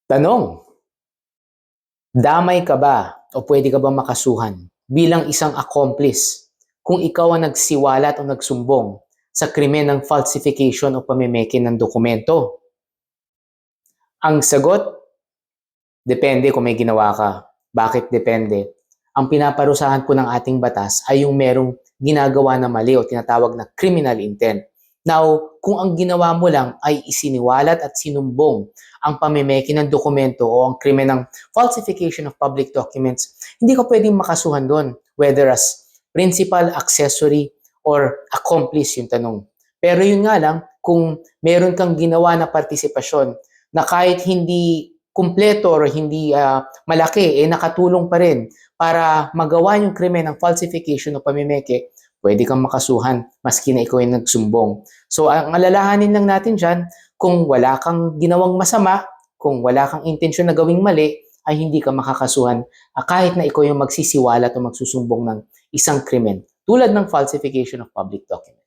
Tanong, damay ka ba o pwede ka ba makasuhan bilang isang accomplice kung ikaw ang nagsiwalat o nagsumbong sa krimen ng falsification o pamimeke ng dokumento? Ang sagot, depende kung may ginawa ka. Bakit depende? Ang pinaparusahan po ng ating batas ay yung merong ginagawa na mali o tinatawag na criminal intent. Now, kung ang ginawa mo lang ay isiniwalat at sinumbong ang pamimeke ng dokumento o ang krimen ng falsification of public documents, hindi ka pwedeng makasuhan doon, whether as principal, accessory, or accomplice yung tanong. Pero yun nga lang, kung meron kang ginawa na partisipasyon na kahit hindi kumpleto or hindi malaki, nakatulong pa rin para magawa yung krimen ng falsification o pamimeke, pwede kang makasuhan maski na ikaw yung nagsumbong. So, ang alalahanin lang natin dyan, kung wala kang ginawang masama, kung wala kang intensyon na gawing mali, ay hindi ka makakasuhan kahit na ikaw yung magsisiwalat o magsusumbong ng isang krimen tulad ng falsification of public documents.